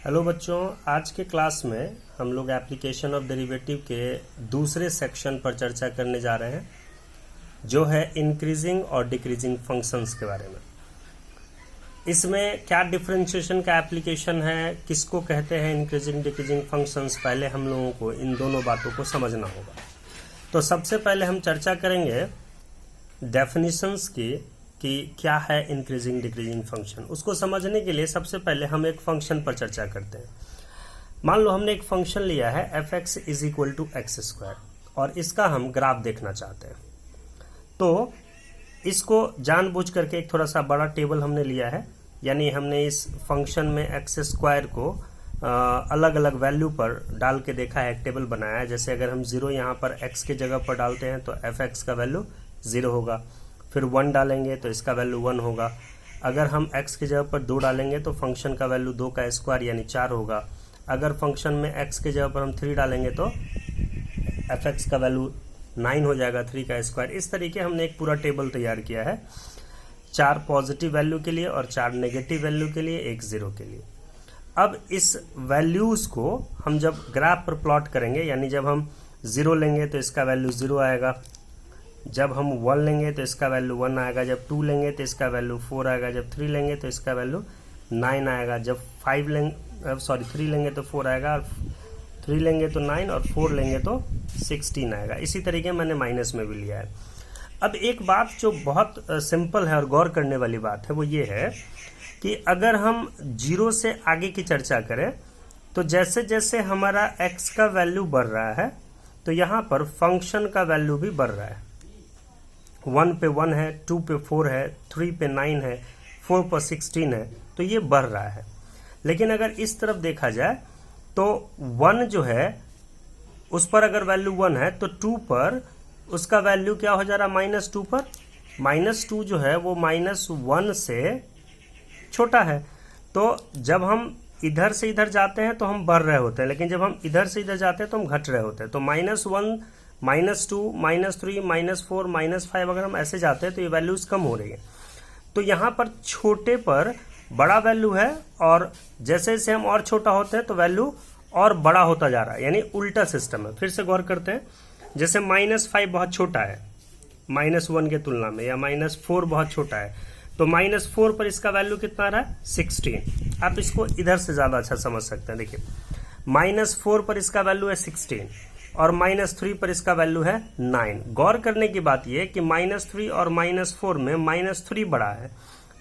Hello बच्चों, आज के क्लास में हम लोग एप्लीकेशन ऑफ डेरिवेटिव के दूसरे सेक्शन पर चर्चा करने जा रहे हैं, जो है इंक्रीजिंग और डिक्रीजिंग फंक्शंस के बारे में। इसमें क्या डिफरेंशिएशन का एप्लीकेशन है, किसको कहते हैं इंक्रीजिंग डिक्रीजिंग फंक्शंस, पहले हम लोगों को इन दोनों बातों को समझना होगा। तो सबसे पहले हम चर्चा करेंगे डेफिनेशंस की कि क्या है इंक्रीजिंग डिक्रीजिंग फंक्शन। उसको समझने के लिए सबसे पहले हम एक फंक्शन पर चर्चा करते हैं। मान लो हमने एक फंक्शन लिया है F X is equal to X square और इसका हम ग्राफ देखना चाहते हैं। तो इसको जानबूझ करके एक थोड़ा सा बड़ा टेबल हमने लिया है, यानी हमने इस फंक्शन में एक्स स्क्वायर को अलग अलग वैल्यू पर डाल के देखा है, एक टेबल बनाया है। जैसे अगर हम 0 यहाँ पर x के जगह पर डालते हैं तो एफ एक्स का वैल्यू 0 होगा, फिर 1 डालेंगे तो इसका वैल्यू 1 होगा। अगर हम x की जगह पर 2 डालेंगे तो फंक्शन का वैल्यू 2 का स्क्वायर यानी 4 होगा। अगर फंक्शन में x के जगह पर हम 3 डालेंगे तो एफ एक्स का वैल्यू 9 हो जाएगा, 3 का स्क्वायर। इस तरीके हमने एक पूरा टेबल तैयार किया है, 4 पॉजिटिव वैल्यू के लिए और 4 नेगेटिव वैल्यू के लिए, 1 0 के लिए। अब इस वैल्यूज को हम जब ग्राफ पर प्लॉट करेंगे, यानी जब हम 0 लेंगे तो इसका वैल्यू 0 आएगा, जब हम 1 लेंगे तो इसका वैल्यू 1 आएगा, जब 2 लेंगे तो इसका वैल्यू 4 आएगा, जब 3 लेंगे तो इसका वैल्यू 9 आएगा, जब 3 लेंगे तो 4 आएगा, और 3 लेंगे तो 9 और 4 लेंगे तो 16 आएगा। इसी तरीके मैंने माइनस में भी लिया है। अब एक बात जो बहुत सिंपल है और गौर करने वाली बात है वो ये है कि अगर हम 0 से आगे की चर्चा करें तो जैसे जैसे हमारा x का वैल्यू बढ़ रहा है तो यहाँ पर फंक्शन का वैल्यू भी बढ़ रहा है। 1 पे 1 है, 2 पे 4 है, 3 पे 9 है, 4 पर 16 है, तो ये बढ़ रहा है। लेकिन अगर इस तरफ देखा जाए तो 1 जो है उस पर अगर वैल्यू 1 है तो 2 पर उसका वैल्यू क्या हो जा रहा है, -2 पर। -2 जो है वो -1 से छोटा है। तो जब हम इधर से इधर जाते हैं तो हम बढ़ रहे होते हैं, लेकिन जब हम इधर से इधर जाते हैं तो हम घट रहे होते हैं। तो -1, -2, -3, -4, -5 अगर हम ऐसे जाते हैं तो ये वैल्यूज कम हो रही है। तो यहाँ पर छोटे पर बड़ा वैल्यू है और जैसे जैसे हम और छोटा होते हैं तो वैल्यू और बड़ा होता जा रहा है, यानी उल्टा सिस्टम है। फिर से गौर करते हैं, जैसे -5 बहुत छोटा है -1 के तुलना में, या -4 बहुत छोटा है, तो -4 पर इसका वैल्यू कितना आ रहा है, 16। आप इसको इधर से ज्यादा अच्छा समझ सकते हैं। देखिए, -4 पर इसका वैल्यू है 16 और -3 पर इसका वैल्यू है 9। गौर करने की बात यह कि -3 और -4 में -3 बड़ा है,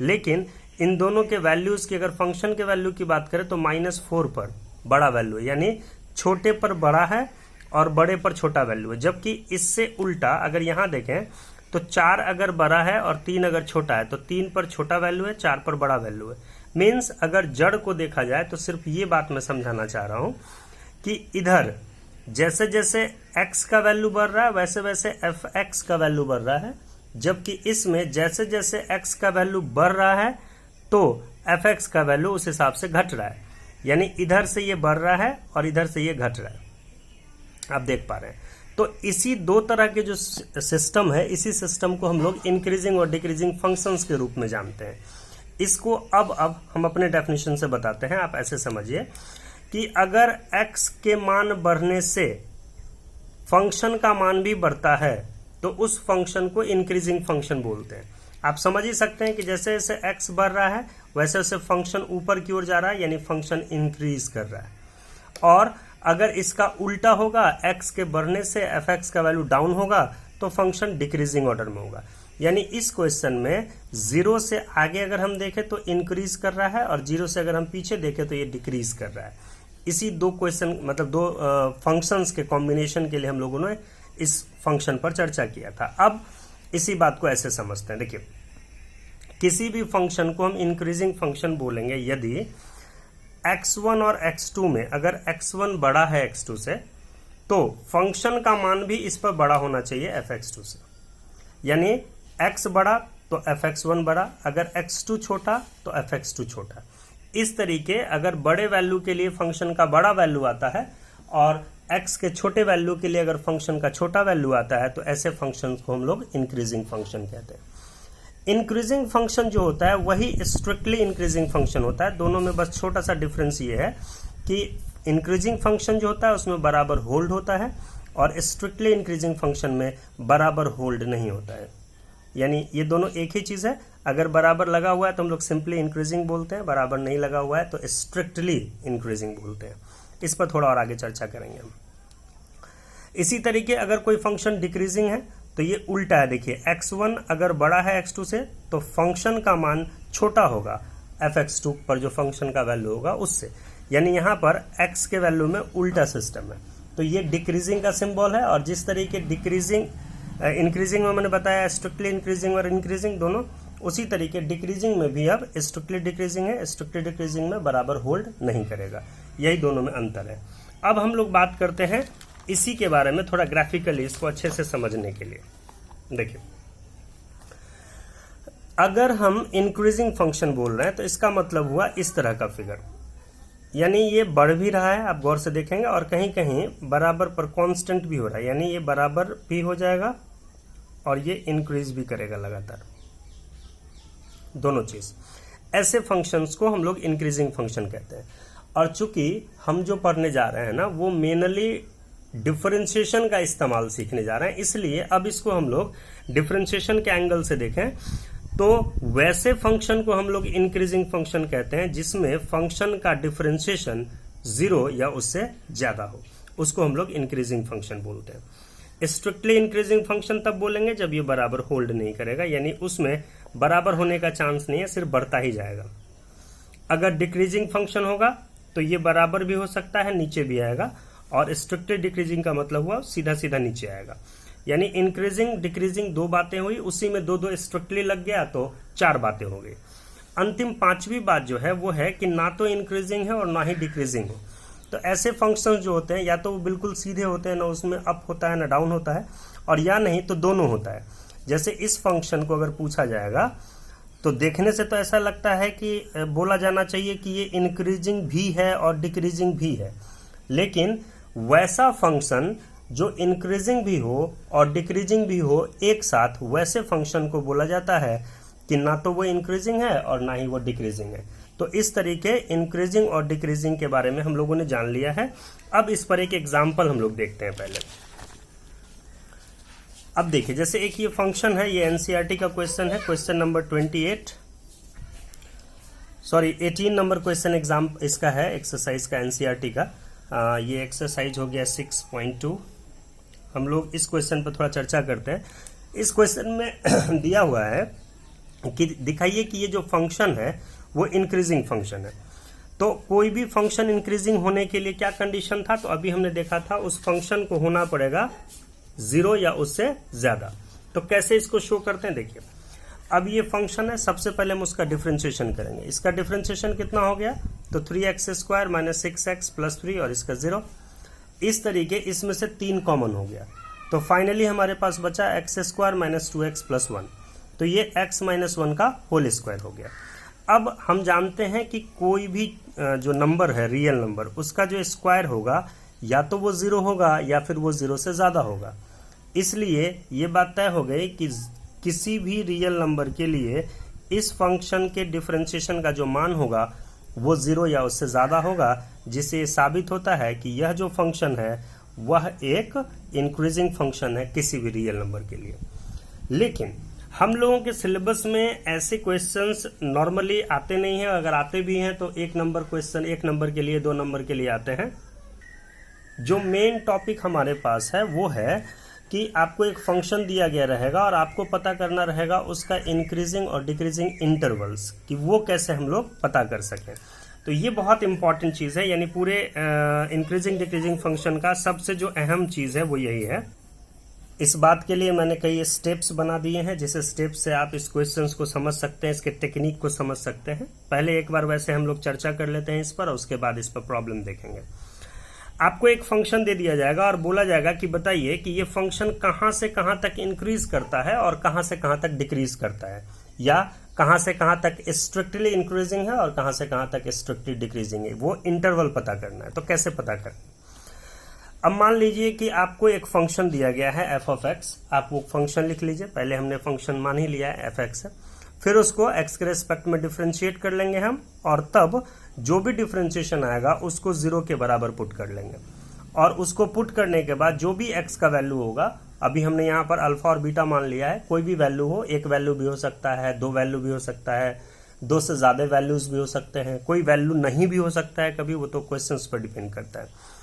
लेकिन इन दोनों के वैल्यूज की अगर फंक्शन के वैल्यू की बात करें तो -4 पर बड़ा वैल्यू है, यानी छोटे पर बड़ा है और बड़े पर छोटा वैल्यू है। जबकि इससे उल्टा अगर यहां देखें तो 4 अगर बड़ा है और 3 अगर छोटा है तो 3 पर छोटा वैल्यू है, 4 पर बड़ा वैल्यू है। मीन्स अगर जड़ को देखा जाए तो सिर्फ ये बात मैं समझाना चाह रहा हूं कि इधर जैसे जैसे x का वैल्यू बढ़ रहा है वैसे वैसे एफ एक्स का वैल्यू बढ़ रहा है, जबकि इसमें जैसे जैसे x का वैल्यू बढ़ रहा है तो एफ एक्स का वैल्यू उस हिसाब से घट रहा है, यानी इधर से ये बढ़ रहा है और इधर से ये घट रहा है। आप देख पा रहे हैं। तो इसी दो तरह के जो सिस्टम है, इसी सिस्टम को हम लोग इंक्रीजिंग और डिक्रीजिंग फंक्शंस के रूप में जानते हैं। इसको अब हम अपने डेफिनेशन से बताते हैं। आप ऐसे समझिए कि अगर x के मान बढ़ने से फंक्शन का मान भी बढ़ता है तो उस फंक्शन को इंक्रीजिंग फंक्शन बोलते हैं। आप समझ ही सकते हैं कि जैसे जैसे x बढ़ रहा है वैसे वैसे फंक्शन ऊपर की ओर जा रहा है, यानी फंक्शन इंक्रीज कर रहा है। और अगर इसका उल्टा होगा, x के बढ़ने से एफ एक्स का वैल्यू डाउन होगा तो फंक्शन डिक्रीजिंग ऑर्डर में होगा। यानी इस क्वेश्चन में 0 से आगे अगर हम देखें तो इंक्रीज कर रहा है और 0 से अगर हम पीछे देखें तो ये डिक्रीज कर रहा है। इसी दो क्वेश्चन मतलब दो फंक्शंस के कॉम्बिनेशन के लिए हम लोगों ने इस फंक्शन पर चर्चा किया था। अब इसी बात को ऐसे समझते हैं। देखिए, किसी भी फंक्शन को हम इंक्रीजिंग फंक्शन बोलेंगे यदि x1 और x2 में अगर x1 बड़ा है x2 से तो फंक्शन का मान भी इस पर बड़ा होना चाहिए fx2 से, यानी x बड़ा तो fx1 बड़ा, अगर x2 छोटा तो fx2 छोटा। इस तरीके अगर बड़े वैल्यू के लिए फंक्शन का बड़ा वैल्यू आता है और x के छोटे वैल्यू के लिए अगर फंक्शन का छोटा वैल्यू आता है तो ऐसे फंक्शन को हम लोग इंक्रीजिंग फंक्शन कहते हैं। इंक्रीजिंग फंक्शन जो होता है वही स्ट्रिक्टली इंक्रीजिंग फंक्शन होता है। दोनों में बस छोटा सा डिफरेंस ये है कि इंक्रीजिंग फंक्शन जो होता है उसमें बराबर होल्ड होता है और स्ट्रिक्टली इंक्रीजिंग फंक्शन में बराबर होल्ड नहीं होता है। यानी ये दोनों एक ही चीज़ है। अगर बराबर लगा हुआ है तो हम लोग सिंपली इंक्रीजिंग बोलते हैं, बराबर नहीं लगा हुआ है तो स्ट्रिक्टली इंक्रीजिंग बोलते हैं। इस पर थोड़ा और आगे चर्चा करेंगे हम। इसी तरीके अगर कोई फंक्शन डिक्रीजिंग है तो ये उल्टा है। देखिए x1 अगर बड़ा है x2 से तो फंक्शन का मान छोटा होगा f(x2) पर जो फंक्शन का वैल्यू होगा उससे। यानी यहाँ पर x के वैल्यू में उल्टा सिस्टम है। तो ये डिक्रीजिंग का सिंबल है। और जिस तरीके डिक्रीजिंग इंक्रीजिंग में मैंने बताया स्ट्रिक्टली इंक्रीजिंग और इंक्रीजिंग दोनों, उसी तरीके डिक्रीजिंग में भी अब स्ट्रिक्टली डिक्रीजिंग है, स्ट्रिक्टली डिक्रीजिंग में बराबर होल्ड नहीं करेगा। यही दोनों में अंतर है। अब हम लोग बात करते हैं इसी के बारे में थोड़ा ग्राफिकली, इसको अच्छे से समझने के लिए। देखिए, अगर हम इंक्रीजिंग फंक्शन बोल रहे हैं तो इसका मतलब हुआ इस तरह का फिगर, यानी ये बढ़ भी रहा है, आप गौर से देखेंगे, और कहीं कहीं बराबर पर कांस्टेंट भी हो रहा है, यानी ये बराबर भी हो जाएगा और ये इंक्रीज भी करेगा लगातार, दोनों चीज। ऐसे फंक्शंस को हम लोग इंक्रीजिंग फंक्शन कहते हैं। और चूंकि हम जो पढ़ने जा रहे हैं ना वो मेनली डिफरेंशिएशन का इस्तेमाल सीखने जा रहे हैं, इसलिए अब इसको हम लोग डिफरेंशिएशन के एंगल से देखें तो वैसे फंक्शन को हम लोग इंक्रीजिंग फंक्शन कहते हैं जिसमें फंक्शन का डिफरेंशिएशन 0 या उससे ज्यादा हो, उसको हम लोग इंक्रीजिंग फंक्शन बोलते हैं। स्ट्रिक्टली इंक्रीजिंग फंक्शन तब बोलेंगे जब ये बराबर होल्ड नहीं करेगा, यानी उसमें बराबर होने का चांस नहीं है, सिर्फ बढ़ता ही जाएगा। अगर डिक्रीजिंग फंक्शन होगा तो ये बराबर भी हो सकता है, नीचे भी आएगा, और स्ट्रिक्टली डिक्रीजिंग का मतलब हुआ सीधा सीधा नीचे आएगा। यानी इंक्रीजिंग डिक्रीजिंग दो बातें हुई, उसी में दो दो स्ट्रिक्टली लग गया तो 4 बातें हो गई। अंतिम 5वीं बात जो है वो है कि ना तो इंक्रीजिंग है और ना ही डिक्रीजिंग हो। तो ऐसे फंक्शंस जो होते हैं या तो वो बिल्कुल सीधे होते हैं, ना उसमें अप होता है ना डाउन होता है, और या नहीं तो दोनों होता है। जैसे इस फंक्शन को अगर पूछा जाएगा तो देखने से तो ऐसा लगता है कि बोला जाना चाहिए कि ये इंक्रीजिंग भी है और डिक्रीजिंग भी है, लेकिन वैसा फंक्शन जो इंक्रीजिंग भी हो और डिक्रीजिंग भी हो एक साथ, वैसे फंक्शन को बोला जाता है कि ना तो वो इंक्रीजिंग है और ना ही वो डिक्रीजिंग है। तो इस तरीके इंक्रीजिंग और डिक्रीजिंग के बारे में हम लोगों ने जान लिया है। अब इस पर एक एग्जाम्पल हम लोग देखते हैं पहले। अब देखिए, जैसे एक ये फंक्शन है, ये एनसीईआरटी का क्वेश्चन है, question number 18 number question exam इसका है, एक्सरसाइज का, एनसीईआरटी का। ये एक्सरसाइज हो गया 6.2। हम लोग इस क्वेश्चन पर थोड़ा चर्चा करते हैं। इस क्वेश्चन में दिया हुआ है कि दिखाइए कि ये जो फंक्शन है वो इंक्रीजिंग फंक्शन है। तो कोई भी फंक्शन इंक्रीजिंग होने के लिए क्या कंडीशन था, तो अभी हमने देखा था उस फंक्शन को होना पड़ेगा 0 या उससे ज्यादा। तो कैसे इसको शो करते हैं, देखिए। अब ये फंक्शन है, सबसे पहले हम उसका डिफरेंशिएशन करेंगे। इसका डिफरेंशिएशन कितना हो गया, तो 3x² - 6x + 3 और इसका 0। इस तरीके इसमें से 3 कॉमन हो गया, तो फाइनली हमारे पास बचा x² - 2x + 1। तो ये x - 1 का होल स्क्वायर हो गया। अब हम जानते हैं कि कोई भी जो नंबर है, रियल नंबर, उसका जो स्क्वायर होगा या तो वो 0 होगा या फिर वो 0 से ज्यादा होगा। इसलिए ये बात तय हो गई कि किसी भी रियल नंबर के लिए इस फंक्शन के डिफरेंशिएशन का जो मान होगा वो 0 या उससे ज्यादा होगा, जिससे साबित होता है कि यह जो फंक्शन है वह एक इंक्रीजिंग फंक्शन है किसी भी रियल नंबर के लिए। लेकिन हम लोगों के सिलेबस में ऐसे क्वेश्चंस नॉर्मली आते नहीं हैं, अगर आते भी हैं तो एक नंबर क्वेश्चन 1 नंबर के लिए, 2 नंबर के लिए आते हैं। जो मेन टॉपिक हमारे पास है वो है कि आपको एक फंक्शन दिया गया रहेगा और आपको पता करना रहेगा उसका इंक्रीजिंग और डिक्रीजिंग इंटरवल्स, कि वो कैसे हम लोग पता कर सकें। तो ये बहुत इंपॉर्टेंट चीज है, यानी पूरे इंक्रीजिंग डिक्रीजिंग फंक्शन का सबसे जो अहम चीज है वो यही है। इस बात के लिए मैंने कई स्टेप्स बना दिए हैं, जिस स्टेप से आप इस क्वेश्चंस को समझ सकते हैं, इसके टेक्निक को समझ सकते हैं। पहले एक बार वैसे हम लोग चर्चा कर लेते हैं इस पर, और उसके बाद इस पर प्रॉब्लम देखेंगे। आपको एक फंक्शन दे दिया जाएगा और बोला जाएगा कि बताइए कि ये फंक्शन कहां से कहां तक इंक्रीज करता है और कहां से कहां तक डिक्रीज करता है, या कहां से कहां तक स्ट्रिक्टली इंक्रीजिंग है और कहां से कहां तक स्ट्रिक्टली डिक्रीजिंग है। वो इंटरवल पता करना है। तो कैसे पता करना है, अब मान लीजिए कि आपको एक फंक्शन दिया गया है f(x), आप वो फंक्शन लिख लीजिए। पहले हमने फंक्शन मान ही लिया है f(x) है। फिर उसको x के रेस्पेक्ट में डिफ्रेंशिएट कर लेंगे हम, और तब जो भी डिफ्रेंशिएशन आएगा उसको 0 के बराबर पुट कर लेंगे। और उसको पुट करने के बाद जो भी x का वैल्यू होगा, अभी हमने यहाँ पर अल्फा और बीटा मान लिया है, कोई भी वैल्यू हो, एक वैल्यू भी हो सकता है, दो वैल्यू भी हो सकता है, दो से ज्यादा वैल्यूज भी हो सकते हैं, कोई वैल्यू नहीं भी हो सकता है कभी, वो तो क्वेश्चंस पर डिपेंड करता है।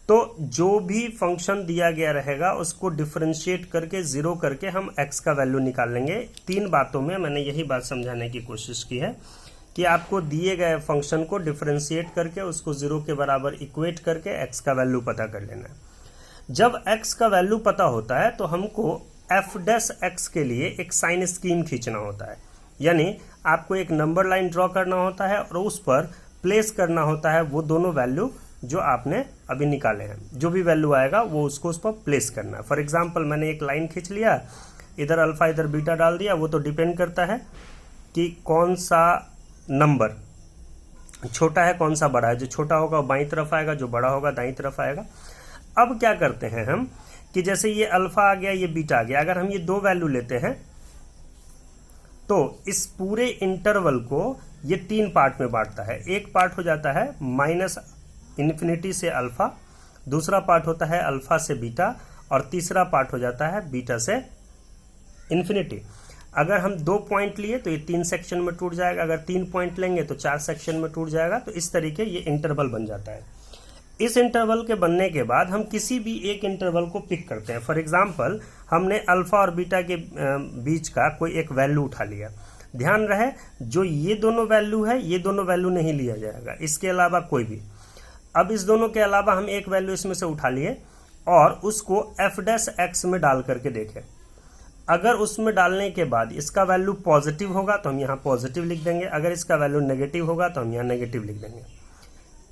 तो जो भी फंक्शन दिया गया रहेगा उसको डिफरेंशिएट करके 0 करके हम x का वैल्यू निकाल लेंगे। 3 बातों में मैंने यही बात समझाने की कोशिश की है कि आपको दिए गए फंक्शन को डिफरेंशिएट करके उसको 0 के बराबर इक्वेट करके x का वैल्यू पता कर लेना है। जब x का वैल्यू पता होता है तो हमको f डैश x के लिए एक साइन स्कीम खींचना होता है, यानी आपको एक नंबर लाइन ड्रॉ करना होता है और उस पर प्लेस करना होता है वो दोनों वैल्यू जो आपने अभी निकाले हैं। जो भी वैल्यू आएगा वो उसको उस पर प्लेस करना है। फॉर एग्जांपल मैंने एक लाइन खींच लिया, इधर अल्फा इधर बीटा डाल दिया, वो तो डिपेंड करता है कि कौन सा नंबर छोटा है कौन सा बड़ा है। जो छोटा होगा वो बाईं तरफ आएगा, जो बड़ा होगा दाईं तरफ आएगा। अब क्या करते हैं हम कि जैसे ये अल्फा आ गया, ये बीटा आ गया, अगर हम ये दो वैल्यू लेते हैं तो इस पूरे इंटरवल को ये 3 पार्ट में बांटता है। एक पार्ट हो जाता है -इन्फिनिटी से अल्फा, दूसरा पार्ट होता है अल्फा से बीटा, और तीसरा पार्ट हो जाता है बीटा से इन्फिनिटी। अगर हम 2 पॉइंट लिए तो ये 3 सेक्शन में टूट जाएगा, अगर 3 पॉइंट लेंगे तो 4 सेक्शन में टूट जाएगा। तो इस तरीके ये इंटरवल बन जाता है। इस इंटरवल के बनने के बाद हम किसी भी एक इंटरवल को पिक करते हैं। फॉर एग्जांपल हमने अल्फा और बीटा के बीच का कोई एक वैल्यू उठा लिया। ध्यान रहे जो ये दोनों वैल्यू है ये दोनों वैल्यू नहीं लिया जाएगा, इसके अलावा कोई भी। अब इस दोनों के अलावा हम एक वैल्यू इसमें से उठा लिए और उसको f डैश x में डाल करके देखें। अगर उसमें डालने के बाद इसका वैल्यू पॉजिटिव होगा तो हम यहाँ पॉजिटिव लिख देंगे, अगर इसका वैल्यू नेगेटिव होगा तो हम यहाँ नेगेटिव लिख देंगे।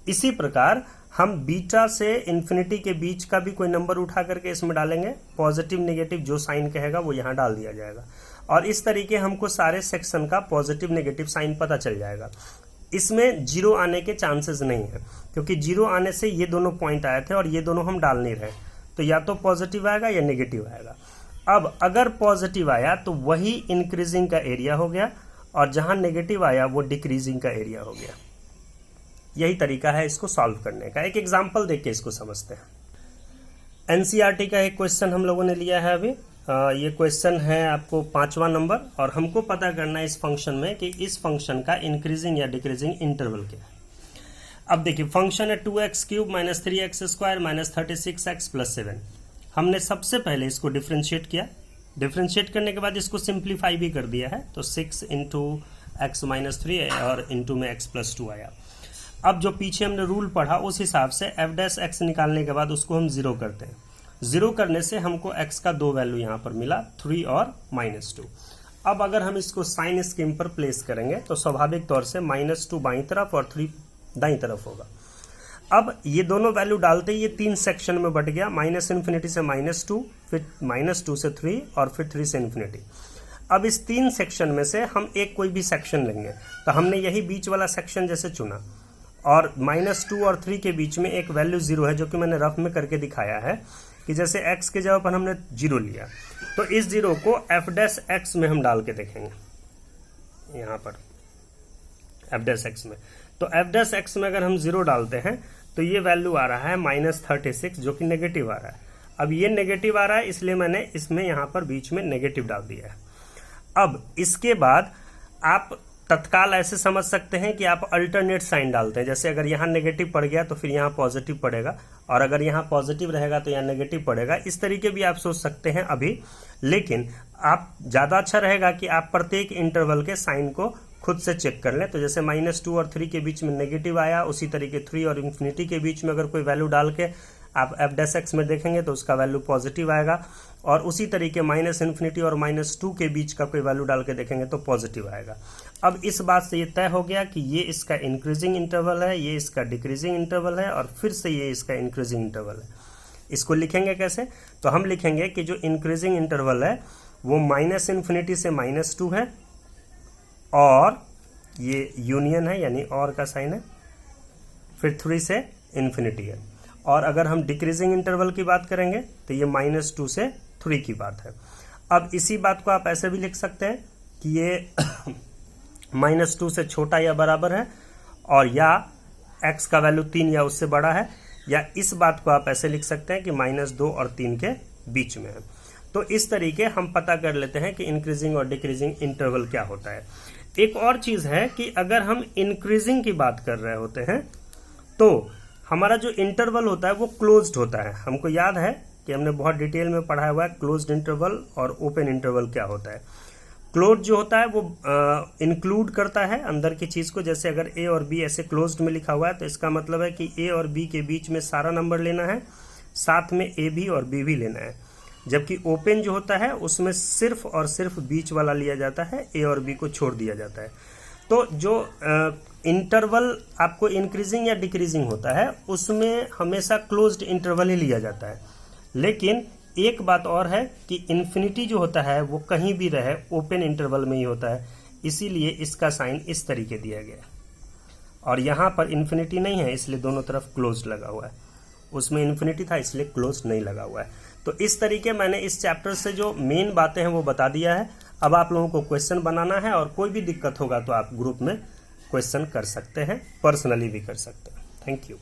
इसी प्रकार हम बीटा से इन्फिनिटी के बीच का भी कोई नंबर उठा करके इसमें डालेंगे, पॉजिटिव नेगेटिव जो साइन कहेगा वो यहाँ डाल दिया जाएगा। और इस तरीके हमको सारे सेक्शन का पॉजिटिव नेगेटिव साइन पता चल जाएगा। इसमें 0 आने के चांसेस नहीं है, क्योंकि 0 आने से ये दोनों पॉइंट आए थे और ये दोनों हम डाल नहीं रहे, तो या तो पॉजिटिव आएगा या नेगेटिव आएगा। अब अगर पॉजिटिव आया तो वही इंक्रीजिंग का एरिया हो गया, और जहां नेगेटिव आया वो डिक्रीजिंग का एरिया हो गया। यही तरीका है इसको सॉल्व करने का। एक एग्जांपल देख के इसको समझते हैं। एनसीईआरटी का एक क्वेश्चन हम लोगों ने लिया है अभी। ये क्वेश्चन है आपको 5वां नंबर, और हमको पता करना है इस फंक्शन में कि इस फंक्शन का इंक्रीजिंग या डिक्रीजिंग इंटरवल क्या है। अब देखिए फंक्शन है 2x³ - 3x² - 36x + 7। हमने सबसे पहले इसको डिफ्रेंशिएट किया, डिफ्रेंशिएट करने के बाद इसको सिंप्लीफाई भी कर दिया है, तो 6 × x - 3 और इंटू में x + 2 आया। अब जो पीछे हमने रूल पढ़ा उस हिसाब से f डैश x निकालने के बाद उसको हम 0 करते हैं। 0 करने से हमको x का 2 वैल्यू यहाँ पर मिला, 3 और -2। अब अगर हम इसको साइन स्कीम पर प्लेस करेंगे तो स्वाभाविक तौर से -2 बाईं तरफ और 3 दाईं तरफ होगा। अब ये दोनों वैल्यू डालते ही ये 3 सेक्शन में बट गया, -इन्फिनिटी से -2, फिर -2 से 3 और फिर 3 से इन्फिनिटी। अब इस 3 सेक्शन में से हम एक कोई भी सेक्शन लेंगे, तो हमने यही बीच वाला सेक्शन जैसे चुना, और -2 और 3 के बीच में एक वैल्यू 0 है, जो कि मैंने रफ में करके दिखाया है कि जैसे x के जगह पर हमने 0 लिया, तो इस 0 को f डैश x में हम डाल के देखेंगे। यहाँ पर f डैश x में, तो f डैश x में अगर हम 0 डालते हैं तो ये वैल्यू आ रहा है -36, जो कि नेगेटिव आ रहा है। अब ये नेगेटिव आ रहा है इसलिए मैंने इसमें यहाँ पर बीच में नेगेटिव डाल दिया है। अब इसके बाद आप तत्काल ऐसे समझ सकते हैं कि आप अल्टरनेट साइन डालते हैं, जैसे अगर यहाँ नेगेटिव पड़ गया तो फिर यहाँ पॉजिटिव पड़ेगा, और अगर यहाँ पॉजिटिव रहेगा तो यहाँ नेगेटिव पड़ेगा। इस तरीके भी आप सोच सकते हैं अभी, लेकिन आप ज़्यादा अच्छा रहेगा कि आप प्रत्येक इंटरवल के साइन को खुद से चेक कर लें। तो जैसे -2 और 3 के बीच में नेगेटिव आया, उसी तरीके 3 और इन्फिनिटी के बीच में अगर कोई वैल्यू डाल के आप f डैश x में देखेंगे तो उसका वैल्यू पॉजिटिव आएगा, और उसी तरीके -इन्फिनिटी और -2 के बीच का कोई वैल्यू डाल के देखेंगे तो पॉजिटिव आएगा। अब इस बात से ये तय हो गया कि ये इसका इंक्रीजिंग इंटरवल है, ये इसका डिक्रीजिंग इंटरवल है, और फिर से ये इसका इंक्रीजिंग इंटरवल है। इसको लिखेंगे कैसे? तो हम लिखेंगे कि जो इंक्रीजिंग इंटरवल है वो -इन्फिनिटी से -2 है, और ये यूनियन है यानी और का साइन है, फिर 3 से इन्फिनिटी है। और अगर हम डिक्रीजिंग इंटरवल की बात करेंगे तो ये -2 से 3 की बात है। अब इसी बात को आप ऐसे भी लिख सकते हैं कि ये -2 से छोटा या बराबर है, और या x का वैल्यू 3 या उससे बड़ा है, या इस बात को आप ऐसे लिख सकते हैं कि -2 और 3 के बीच में है। तो इस तरीके हम पता कर लेते हैं कि इंक्रीजिंग और डिक्रीजिंग इंटरवल क्या होता है। एक और चीज है कि अगर हम इंक्रीजिंग की बात कर रहे होते हैं तो हमारा जो इंटरवल होता है वो क्लोज्ड होता है। हमको याद है कि हमने बहुत डिटेल में पढ़ा हुआ है क्लोज्ड इंटरवल और ओपन इंटरवल क्या होता है। क्लोज्ड जो होता है वो इंक्लूड करता है अंदर की चीज को, जैसे अगर ए और बी ऐसे क्लोज्ड में लिखा हुआ है तो इसका मतलब है कि ए और बी के बीच में सारा नंबर लेना है, साथ में ए भी और बी भी लेना है। जबकि ओपन जो होता है उसमें सिर्फ और सिर्फ बीच वाला लिया जाता है, ए और बी को छोड़ दिया जाता है। तो जो इंटरवल आपको इंक्रीजिंग या डिक्रीजिंग होता है उसमें हमेशा क्लोज्ड इंटरवल ही लिया जाता है। लेकिन एक बात और है कि इन्फिनिटी जो होता है वो कहीं भी रहे ओपन इंटरवल में ही होता है, इसीलिए इसका साइन इस तरीके दिया गया है। और यहाँ पर इन्फिनिटी नहीं है इसलिए दोनों तरफ क्लोज लगा हुआ है, उसमें इन्फिनिटी था इसलिए क्लोज नहीं लगा हुआ है। तो इस तरीके मैंने इस चैप्टर से जो मेन बातें हैं वो बता दिया है। अब आप लोगों को क्वेश्चन बनाना है, और कोई भी दिक्कत होगा तो आप ग्रुप में क्वेश्चन कर सकते हैं, पर्सनली भी कर सकते हैं। Thank you.